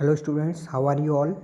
Hello students, how are you all?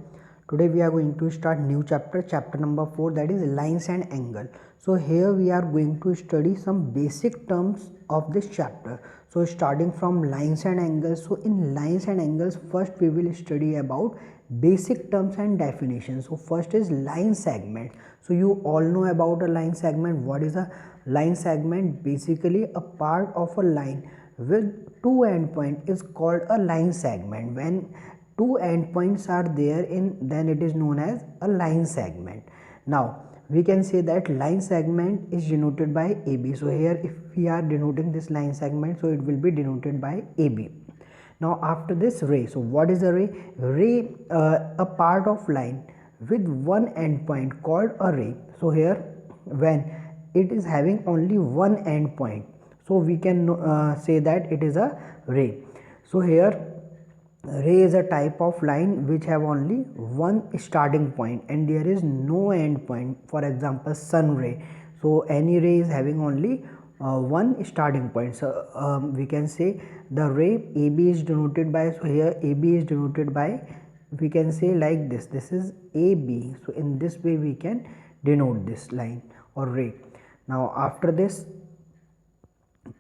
Today we are going to start new chapter number 4, that is lines and angle. So here we are going to study some basic terms of this chapter. So starting from lines and angles. So in lines and angles, first we will study about basic terms and definitions. So first is line segment. So you all know about a line segment. What is a line segment? Basically a part of a line with two endpoints is called a line segment. When two endpoints are there then it is known as a line segment. Now we can say that line segment is denoted by AB. So here if we are denoting this line segment, so it will be denoted by AB. Now after this, ray. So what is a ray? Ray, a part of line with one endpoint called a ray. So here when it is having only one endpoint, so we can say that it is a ray. So here ray is a type of line which have only one starting point and there is no end point. For example, sun ray. So any ray is having only one starting point. So we can say the ray AB is denoted by, so here AB is denoted by, we can say like this is AB. So in this way we can denote this line or ray. Now after this,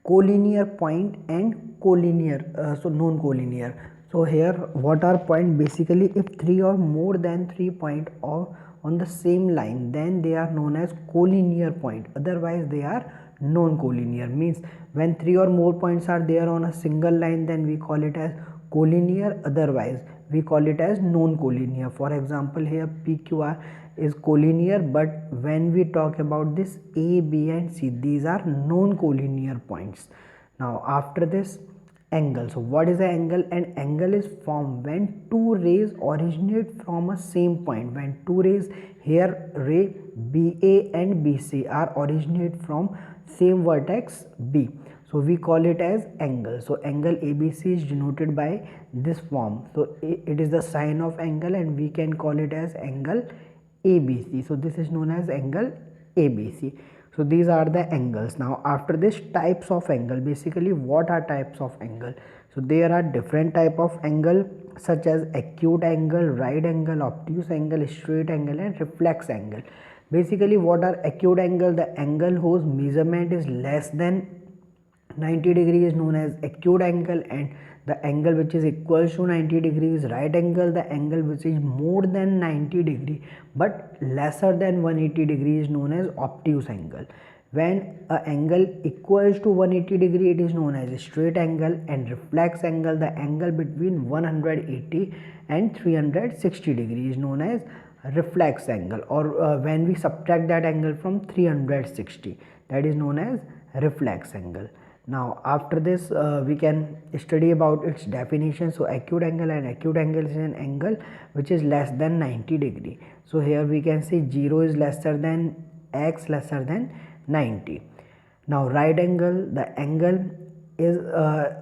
collinear point and collinear, so non-collinear. So here what are point? Basically if three or more than 3 points on the same line, then they are known as collinear point, otherwise they are non-collinear. Means when 3 or more points are there on a single line, then we call it as collinear, otherwise we call it as non-collinear. For example, here PQR is collinear, but when we talk about this A, B and C, these are non-collinear points. Now after this, angle. So what is an angle? An angle is formed when two rays originate from a same point. When two rays, here ray BA and BC are originate from same vertex B, so we call it as angle. So angle ABC is denoted by this form. So it is the sign of angle and we can call it as angle ABC. So this is known as angle ABC. So these are the angles. Now after this, types of angle. Basically what are types of angle? So there are different type of angle such as acute angle, right angle, obtuse angle, straight angle and reflex angle. Basically what are acute angle? The angle whose measurement is less than 90 degree is known as acute angle, and the angle which is equal to 90 degrees right angle. The angle which is more than 90 degree but lesser than 180 degree is known as obtuse angle. When a angle equals to 180 degree, it is known as straight angle, and reflex angle, the angle between 180 and 360 degree is known as reflex angle, or when we subtract that angle from 360, that is known as reflex angle. Now after this we can study about its definition. So acute angle, and acute angle is an angle which is less than 90 degree. So here we can say 0 is lesser than x lesser than 90. Now right angle, the angle is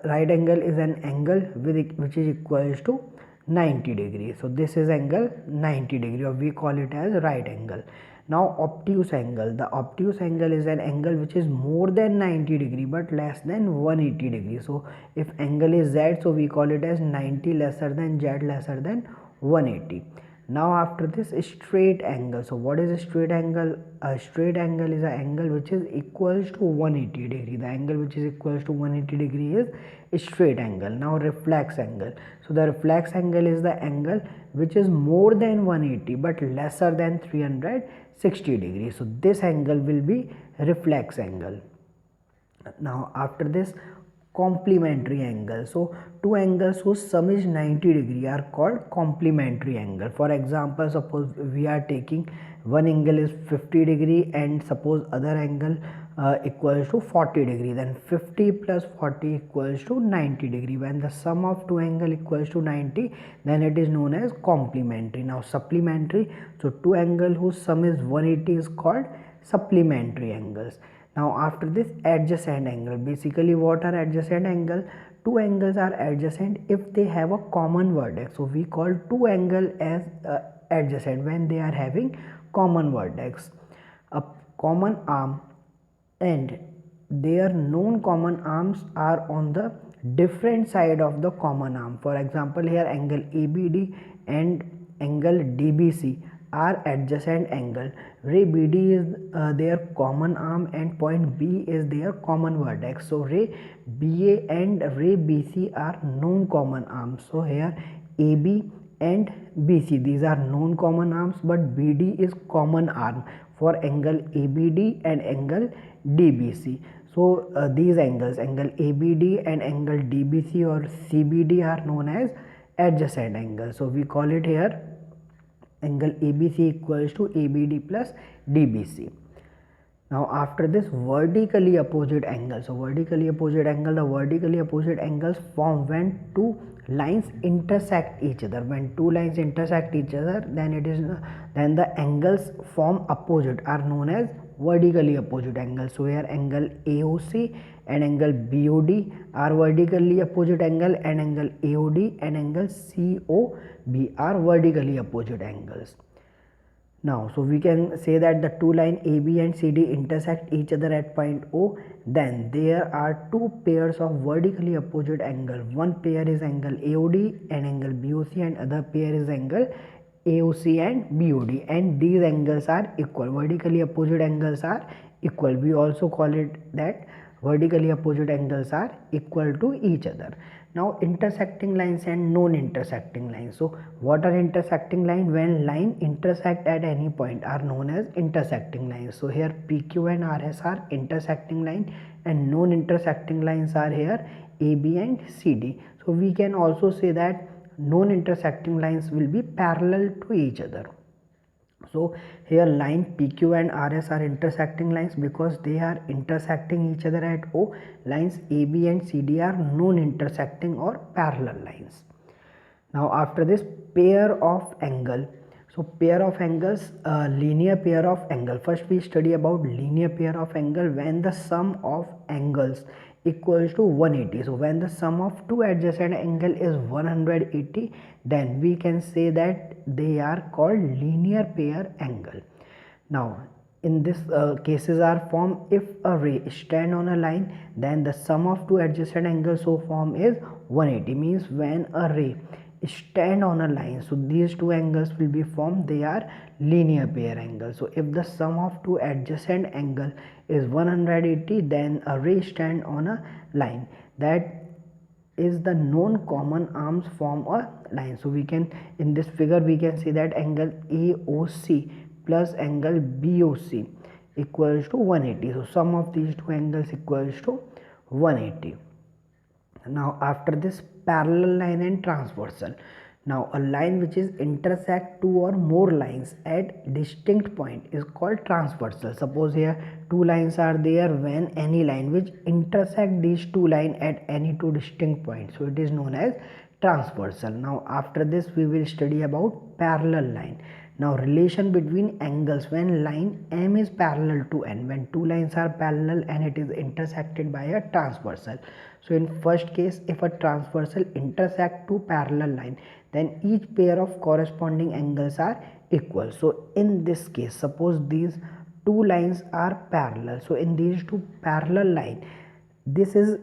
right angle is an angle which is equals to 90 degree. So this is angle 90 degree, or we call it as right angle. Now obtuse angle, the obtuse angle is an angle which is more than 90 degree but less than 180 degree. So if angle is z, so we call it as 90 lesser than z lesser than 180. Now after this, straight angle. So what is a straight angle? A straight angle is an angle which is equals to 180 degree. The angle which is equals to 180 degree is a straight angle. Now reflex angle. So the reflex angle is the angle which is more than 180 but lesser than 360 degree. So this angle will be reflex angle. Now after this, complementary angle. So two angles whose sum is 90 degree are called complementary angle. For example, suppose we are taking one angle is 50 degree and suppose other angle equals to 40 degree, then 50 plus 40 equals to 90 degree. When the sum of two angle equals to 90, then it is known as complementary. Now supplementary, so two angle whose sum is 180 is called supplementary angles. Now after this, adjacent angle. Basically what are adjacent angle? Two angles are adjacent if they have a common vertex. So we call two angle as adjacent when they are having common vertex, a common arm, and their known common arms are on the different side of the common arm. For example, here angle ABD and angle DBC are adjacent angle. Ray BD is their common arm and point B is their common vertex. So ray BA and ray BC are known common arms. So here AB and BC, these are known common arms, but BD is common arm for angle ABD and angle DBC. So these angles, angle ABD and angle DBC or CBD, are known as adjacent angles. So we call it here angle ABC equals to ABD plus DBC. Now after this, vertically opposite angle. So vertically opposite angle, the vertically opposite angles form when two lines intersect each other. When two lines intersect each other, then the angles form opposite are known as vertically opposite angles. So here angle AOC and angle BOD are vertically opposite angle, and angle AOD and angle COB are vertically opposite angles. Now, so we can say that the two line AB and CD intersect each other at point O. Then there are two pairs of vertically opposite angle. One pair is angle AOD and angle BOC, and other pair is angle AOC and BOD, and these angles are equal. Vertically opposite angles are equal. We also call it that vertically opposite angles are equal to each other. Now intersecting lines and non-intersecting lines. So what are intersecting line? When line intersect at any point are known as intersecting lines. So here PQ and RS are intersecting line, and non-intersecting lines are here AB and CD. So we can also say that non-intersecting lines will be parallel to each other. So here line PQ and RS are intersecting lines because they are intersecting each other at O. Lines AB and CD are non-intersecting or parallel lines. Now after this, pair of angle. So pair of angles, linear pair of angle. First we study about linear pair of angle when the sum of angles equals to 180. So when the sum of two adjacent angle is 180, then we can say that they are called linear pair angle. Now in this cases are formed if a ray stand on a line, then the sum of two adjacent angles so form is 180. Means when a ray stand on a line, so these two angles will be formed, they are linear pair angles. So if the sum of two adjacent angle is 180, then a ray stand on a line, that is the known common arms form a line. So we can, in this figure we can see that angle AOC plus angle BOC equals to 180. So sum of these two angles equals to 180. Now after this, parallel line and transversal. Now a line which is intersect two or more lines at distinct point is called transversal. Suppose here two lines are there, when any line which intersect these two lines at any two distinct points, so it is known as transversal. Now after this we will study about parallel line. Now relation between angles when line M is parallel to N, when two lines are parallel and it is intersected by a transversal. So in first case, if a transversal intersect two parallel line, then each pair of corresponding angles are equal. So in this case, suppose these two lines are parallel. So in these two parallel line, this is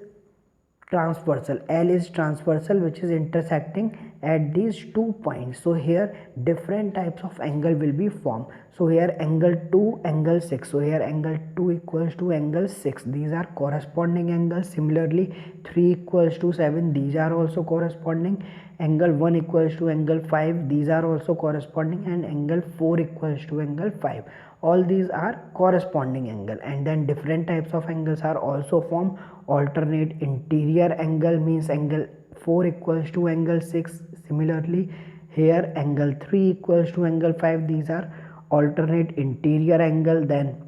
transversal, L is transversal, which is intersecting at these 2 points. So here different types of angle will be formed. So here angle 2, angle 6. So here angle 2 equals to angle 6. These are corresponding angles. Similarly 3 equals to 7. These are also corresponding. Angle 1 equals to angle 5. These are also corresponding, and angle 4 equals to angle 5. All these are corresponding angle. And then different types of angles are also formed. Alternate interior angle means angle 4 equals to angle 6. Similarly here angle 3 equals to angle 5. These are alternate interior angle. Then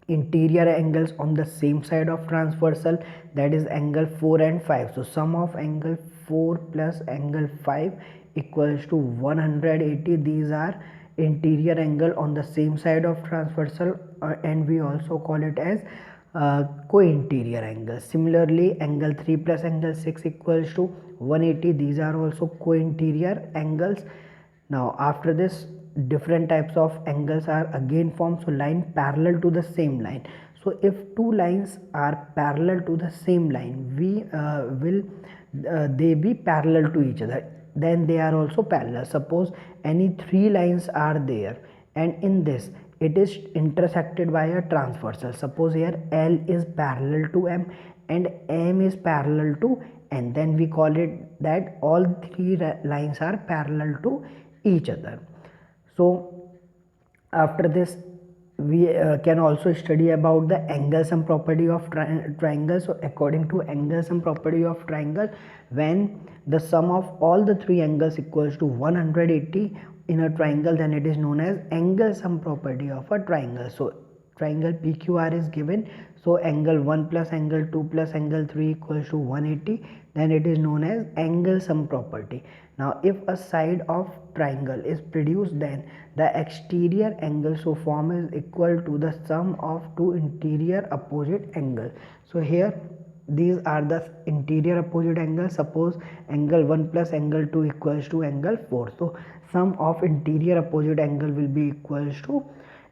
interior angles on the same side of transversal, that is angle 4 and 5. So sum of angle 4 plus angle 5 equals to 180. These are interior angle on the same side of transversal, and we also call it as co-interior angle. Similarly angle 3 plus angle 6 equals to 180. These are also co-interior angles. Now after this, different types of angles are again formed. So line parallel to the same line. So if two lines are parallel to the same line, we will they be parallel to each other, then they are also parallel. Suppose any three lines are there, and in this it is intersected by a transversal. Suppose here L is parallel to M and M is parallel to N, then we call it that all three lines are parallel to each other. So after this we can also study about the angle sum property of triangle. So according to angle sum property of triangle, when the sum of all the three angles equals to 180 in a triangle, then it is known as angle sum property of a triangle. So triangle PQR is given, so angle 1 plus angle 2 plus angle 3 equals to 180, then it is known as angle sum property. Now if a side of triangle is produced, then the exterior angle so form is equal to the sum of two interior opposite angles. So here these are the interior opposite angles. Suppose angle 1 plus angle 2 equals to angle 4, so sum of interior opposite angle will be equals to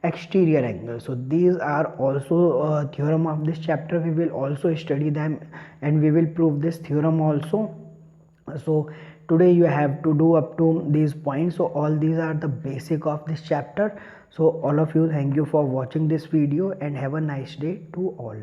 exterior angle. So these are also a theorem of this chapter. We will also study them and we will prove this theorem also. So today you have to do up to these points. So all these are the basic of this chapter. So all of you, thank you for watching this video and have a nice day to all.